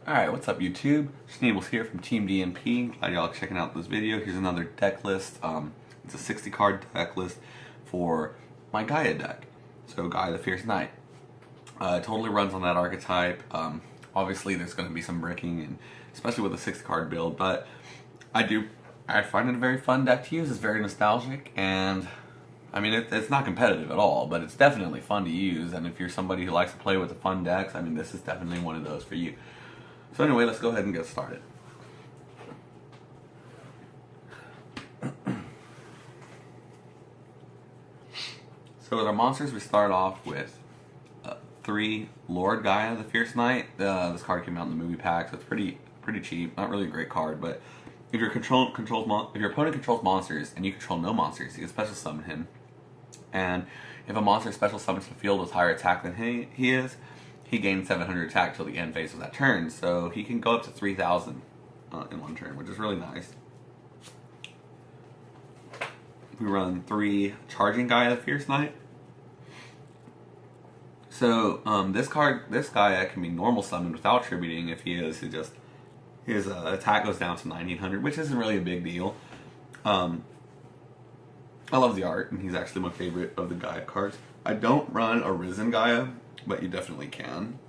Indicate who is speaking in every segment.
Speaker 1: Alright, what's up YouTube? Schneebles here from Team DNP. Glad y'all checking out this video. Here's another deck list. It's a 60 card deck list for my Gaia deck. So Gaia the Fierce Knight. It totally runs on that archetype. Obviously there's going to be some breaking, and especially with a 60 card build, but I find it a very fun deck to use. It's very nostalgic, and I mean, it's not competitive at all, but it's definitely fun to use. And if you're somebody who likes to play with the fun decks, I mean, this is definitely one of those for you. So anyway, let's go ahead and get started. So with our monsters, we start off with 3 Lord Gaia the Fierce Knight. This card came out in the movie pack, so it's pretty cheap. Not really a great card, but if your opponent controls monsters and you control no monsters, you can special summon him. And if a monster special summons the field with higher attack than he is, he gains 700 attack till the end phase of that turn. So he can go up to 3,000 in one turn, which is really nice. We run 3 Charging Gaia the Fierce Knight. So this Gaia can be normal summoned without tributing if his attack goes down to 1900, which isn't really a big deal. I love the art, and he's actually my favorite of the Gaia cards. I don't run a Risen Gaia, but you definitely can.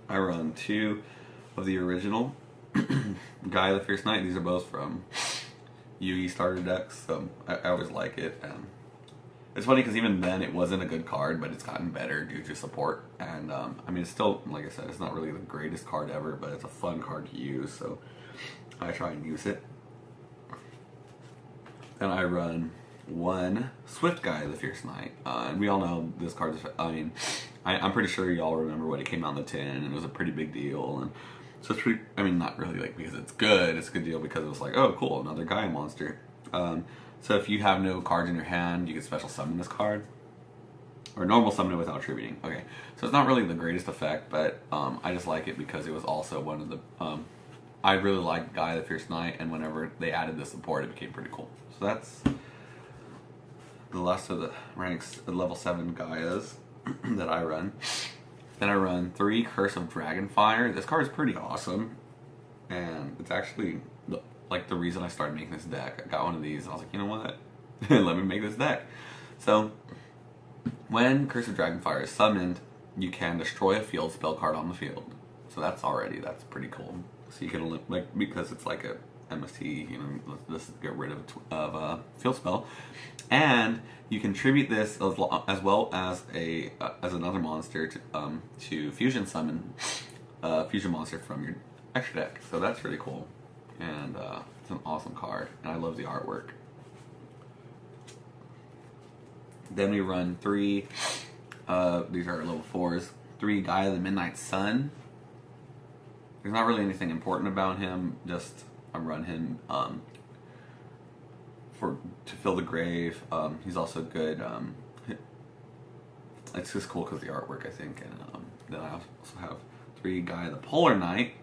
Speaker 1: I run 2 of the original Gaia the Fierce Knight. These are both from Yu-Gi starter decks, so I always like it. And it's funny because even then it wasn't a good card, but it's gotten better due to support. And I mean, it's still, like I said, it's not really the greatest card ever, but it's a fun card to use, so I try and use it. Then I run 1 Swift Gaia the Fierce Knight, and we all know this card is, I mean, I'm pretty sure y'all remember when it came out in the tin, and it was a pretty big deal, and so it's pretty, I mean, not really like because it's a good deal because it was like, oh cool, another Gaia monster. So if you have no cards in your hand, you can special summon this card, or normal summon it without tributing. Okay, so it's not really the greatest effect, but I just like it because it was also one of the, I really like Gaia the Fierce Knight, and whenever they added the support, it became pretty cool. So that's the last of the ranks, the level 7 Gaias that I run. Then I run 3 Curse of Dragonfire. This card is pretty awesome, and it's actually like the reason I started making this deck. I got one of these, and I was like, you know what? Let me make this deck. So when Curse of Dragonfire is summoned, you can destroy a field spell card on the field. So that's pretty cool. So you can, like, because it's like a MST, you know, let's get rid of a field spell, and you contribute this as well as as another monster to fusion summon a fusion monster from your extra deck. So that's really cool, and it's an awesome card, and I love the artwork. Then we run 3. These are level 4s. 3 Gaia the Midnight Sun. There's not really anything important about him. Just I run him to fill the grave. He's also good. It's just cool because the artwork, I think. And then I also have 3 Gaia the Polar Knight.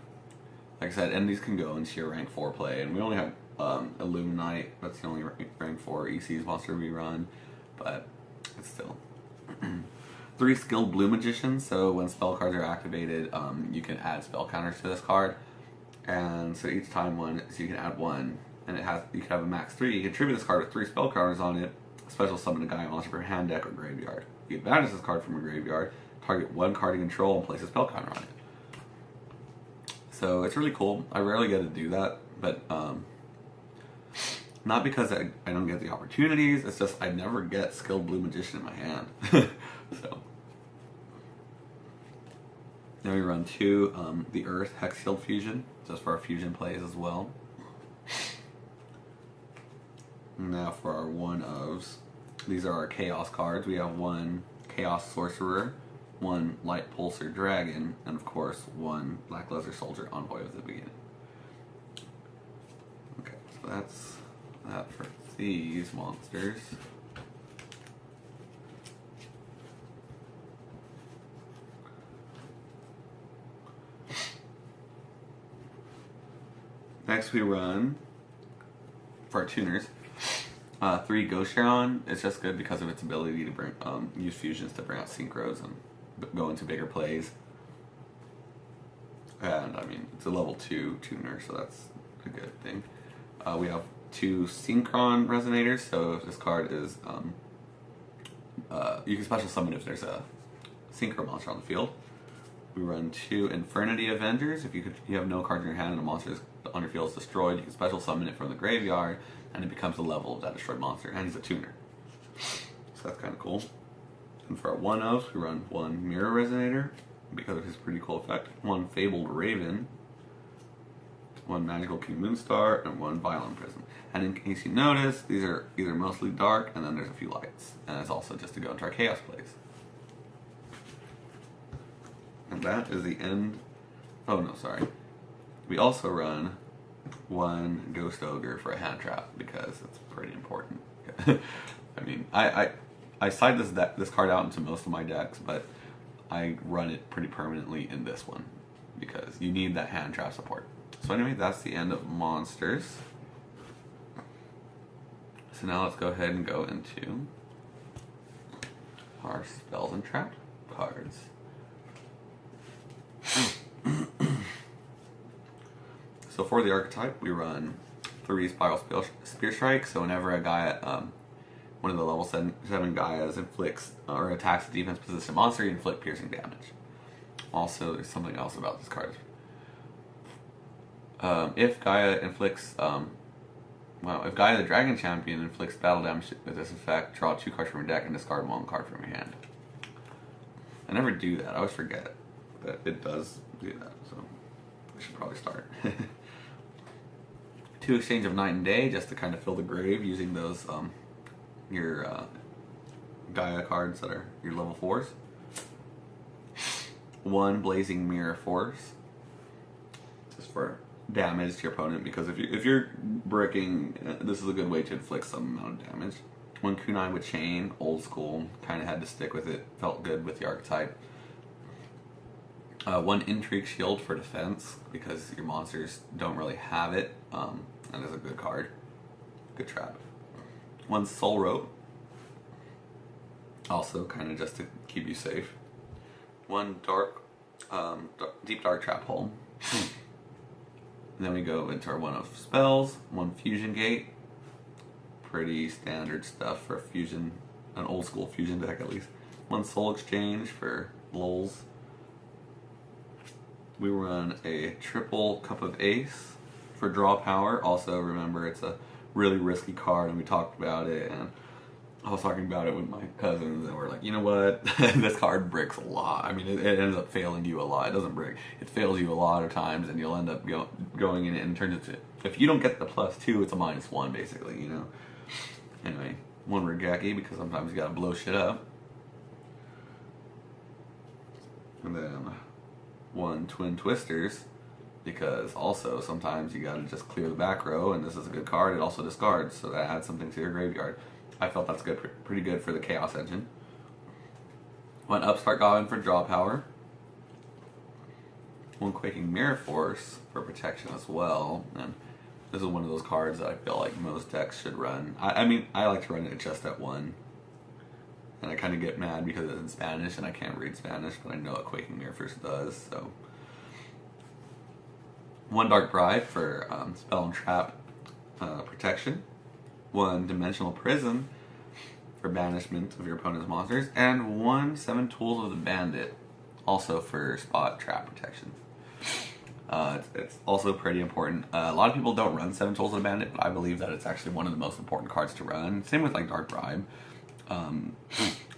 Speaker 1: Like I said, and these can go into your rank 4 play. And we only have Illuminite. That's the only rank 4 EC's monster we run, but it's still 3 Skilled Blue Magicians. So when spell cards are activated, you can add spell counters to this card. And so each time so you can add 1, and you can have a max 3. You can tribute this card with 3 spell counters on it. Special summon a Gaia monster from your hand, deck, or graveyard. You can banish this card from your graveyard, target 1 card you control, and place a spell counter on it. So it's really cool. I rarely get to do that, but not because I don't get the opportunities. It's just I never get Skilled Blue Magician in my hand. So then we run 2 the Earth Hexield Fusion, just for our fusion plays as well. Now for our 1-ofs. These are our Chaos cards. We have 1 Chaos Sorcerer, 1 Light Pulsar Dragon, and of course 1 Black Leather Soldier Envoy at the beginning. Okay, so that's that for these monsters. Next we run, for our tuners, 3 Ghost Sharon. It's just good because of its ability to bring use fusions to bring out synchros and go into bigger plays. And I mean, it's a level 2 tuner, so that's a good thing. We have 2 synchron resonators, so if this card is, you can special summon if there's a synchro monster on the field. We run 2 Infernity Avengers. If you have no cards in your hand and a monster on your field is destroyed, you can special summon it from the graveyard, and it becomes the level of that destroyed monster, and he's a tuner. So that's kind of cool. And for our 1-ofs, we run 1 Mirror Resonator, because of his pretty cool effect, 1 Fabled Raven, 1 Magical King Moonstar, and 1 Violent Prism. And in case you notice, these are either mostly dark, and then there's a few lights. And it's also just to go into our Chaos plays. And that is the end. Oh no, sorry. We also run 1 Ghost Ogre for a hand trap, because it's pretty important. I mean, I side this card out into most of my decks, but I run it pretty permanently in this one, because you need that hand trap support. So anyway, that's the end of monsters. So now let's go ahead and go into our spells and trap cards. So for the archetype, we run 3 Spiral Spear Strike. So whenever a Gaia, one of the level 7 Gaias inflicts or attacks a defense position monster, you inflict piercing damage. Also, there's something else about this card. If Gaia inflicts, if Gaia the Dragon Champion inflicts battle damage with this effect, draw 2 cards from your deck and discard 1 card from your hand. I never do that. I always forget that it does do that, so I should probably start. 2 Exchange of Night and Day, just to kind of fill the grave using those your Gaia cards that are your level 4s. 1 Blazing Mirror Force, just for damage to your opponent, because if you're bricking, this is a good way to inflict some amount of damage. 1 Kunai with Chain, old school, kind of had to stick with it, felt good with the archetype. 1 Intrigue Shield for defense, because your monsters don't really have it, and it's a good card, good trap. 1 Soul Rope, also kind of just to keep you safe. 1 Deep Dark Trap Hole. And then we go into our 1-of spells. 1 Fusion Gate, pretty standard stuff for a fusion, an old school fusion deck at least. 1 Soul Exchange for lulz. We run a triple Cup of Ace for draw power. Also remember, it's a really risky card, and we talked about it, and I was talking about it with my cousins, and we're like, you know what, this card bricks a lot. I mean, it ends up failing you a lot. It doesn't brick. It fails you a lot of times, and you'll end up going in it and turns into, if you don't get the +2, it's a -1, basically, you know. Anyway, 1 Regeki, because sometimes you gotta blow shit up. And then 1 Twin Twisters, because also sometimes you gotta just clear the back row, and this is a good card. It also discards, so that adds something to your graveyard. I felt that's good, pretty good for the Chaos Engine. 1 Upstart Goblin for draw power. 1 Quaking Mirror Force for protection as well. And this is one of those cards that I feel like most decks should run. I mean, I like to run it just at 1. And I kind of get mad because it's in Spanish and I can't read Spanish, but I know what Quaking Mirror Force does, so. 1 Dark Bribe for spell and trap protection. 1 Dimensional Prism for banishment of your opponent's monsters, and 1 7 Tools of the Bandit, also for spot trap protection. It's also pretty important. A lot of people don't run 7 Tools of the Bandit, but I believe that it's actually one of the most important cards to run. Same with like Dark Bribe.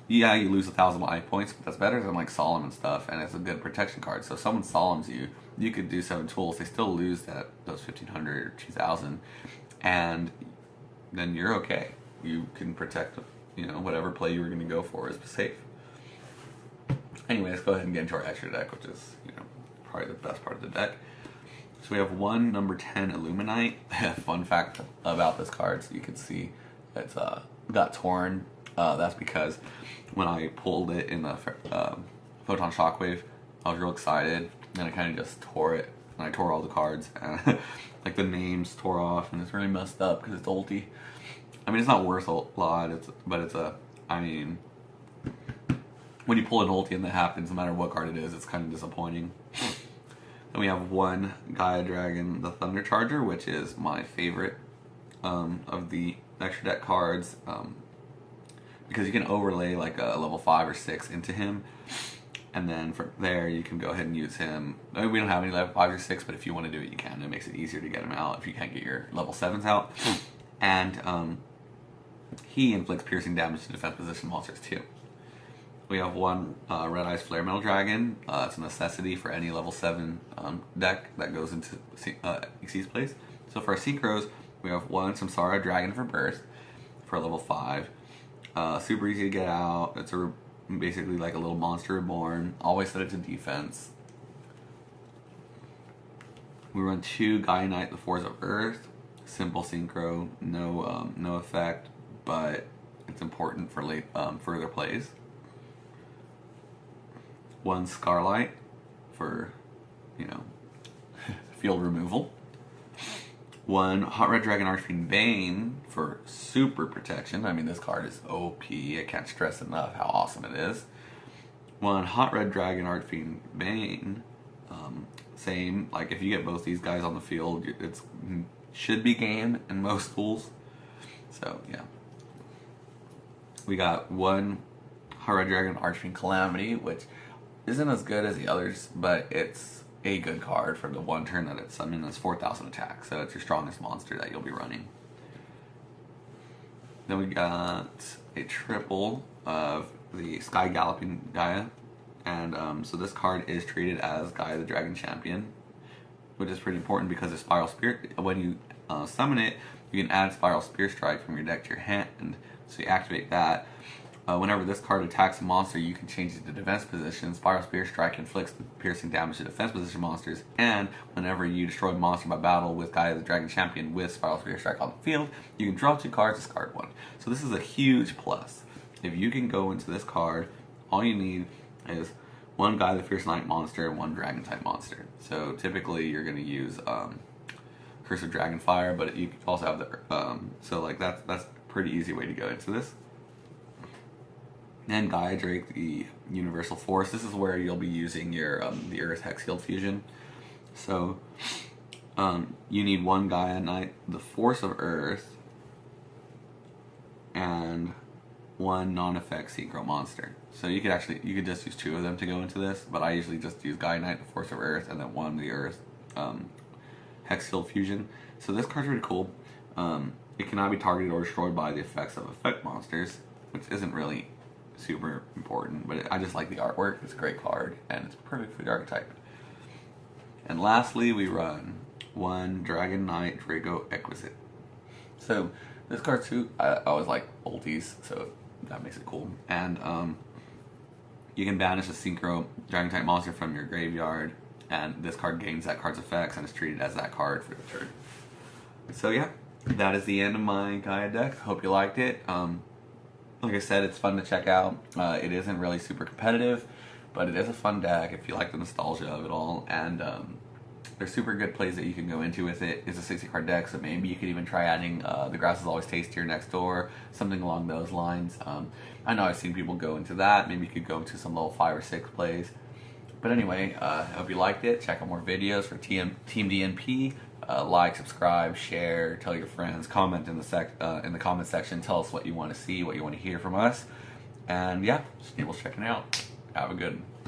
Speaker 1: Yeah, you lose 1,000 life points, but that's better than like Solemn and stuff, and it's a good protection card. So if someone Solemns you, you could do 7 tools, they still lose those 1,500 or 2,000, and then you're okay. You can protect, you know, whatever play you were going to go for is safe. Anyway, let's go ahead and get into our extra deck, which is, you know, probably the best part of the deck. So we have 1 number 10 Illuminite. Fun fact about this card, so you can see it's got torn. That's because when I pulled it in the Photon Shockwave, I was real excited, and I kind of just tore it, and I tore all the cards, and like the names tore off, and it's really messed up because it's ulti. I mean, it's not worth a lot, I mean, when you pull an ulti and that happens, no matter what card it is, it's kind of disappointing. Then we have one Gaia Dragon, the Thunder Charger, which is my favorite of the extra deck cards, because you can overlay like a level 5 or 6 into him, and then from there you can go ahead and use him. I mean, we don't have any level 5 or 6, but if you want to do it, you can. It makes it easier to get him out if you can't get your level 7s out. And he inflicts piercing damage to defense position monsters too. We have one Red Eyes Flare Metal Dragon. It's a necessity for any level 7 deck that goes into Xyz plays. So for our synchros, we have one Samsara Dragon for Burst for level 5. Super easy to get out. It's basically like a little monster reborn. Always set it to defense. We run two Gaia Knight, the Force of Earth. Simple synchro, no effect, but it's important for further plays. One Scarlight for, field removal. One Hot Red Dragon Archfiend Bane for super protection. I mean, this card is OP. I can't stress enough how awesome it is. One Hot Red Dragon Archfiend Bane. Same, like if you get both these guys on the field, it should be game in most pools. So, yeah. We got one Hot Red Dragon Archfiend Calamity, which isn't as good as the others, but it's a good card for the one turn that it's summoned. That's 4,000 attack, so it's your strongest monster that you'll be running. Then we got a triple of the Sky Galloping Gaia, and so this card is treated as Gaia the Dragon Champion, which is pretty important because of Spiral Spirit. When you summon it, you can add Spiral Spear Strike from your deck to your hand, so you activate that. Whenever this card attacks a monster, you can change it to defense position. Spiral Spear Strike inflicts piercing damage to defense position monsters, and whenever you destroy a monster by battle with Gaia the Dragon Champion with Spiral Spear Strike on the field, you can draw 2 cards, discard 1. So this is a huge plus. If you can go into this card, all you need is one Gaia the Fierce Knight monster and one Dragon type monster. So typically you're going to use Curse of Dragonfire, but you also have the so like that's a pretty easy way to go into this. And Gaia Drake, the Universal Force. This is where you'll be using your the Earth Hex Shield fusion. So you need one Gaia Knight, the Force of Earth, and one non-effect synchro monster. So you could just use 2 of them to go into this, but I usually just use Gaia Knight, the Force of Earth, and then one the Earth Hex Shield fusion. So this card's really cool. It cannot be targeted or destroyed by the effects of effect monsters, which isn't really super important, but I just like the artwork. It's a great card, and it's perfect for the archetype. And lastly, we run one Dragon Knight Draco Exquisite. So this card too, I always like ultis, so that makes it cool. And you can banish a synchro Dragon type monster from your graveyard, and this card gains that card's effects and is treated as that card for the turn. So yeah, that is the end of my Gaia deck. Hope you liked it. Like I said, it's fun to check out. It isn't really super competitive, but it is a fun deck if you like the nostalgia of it all. And there's super good plays that you can go into with it. It's a 60 card deck, so maybe you could even try adding The Grass is Always Tastier next door, something along those lines. I know I've seen people go into that. Maybe you could go into some level 5 or 6 plays. But anyway, I hope you liked it. Check out more videos for Team DNP. Like, subscribe, share, tell your friends, comment in the comment section. Tell us what you want to see, what you want to hear from us. And yeah, Schneebles checking out. Have a good one.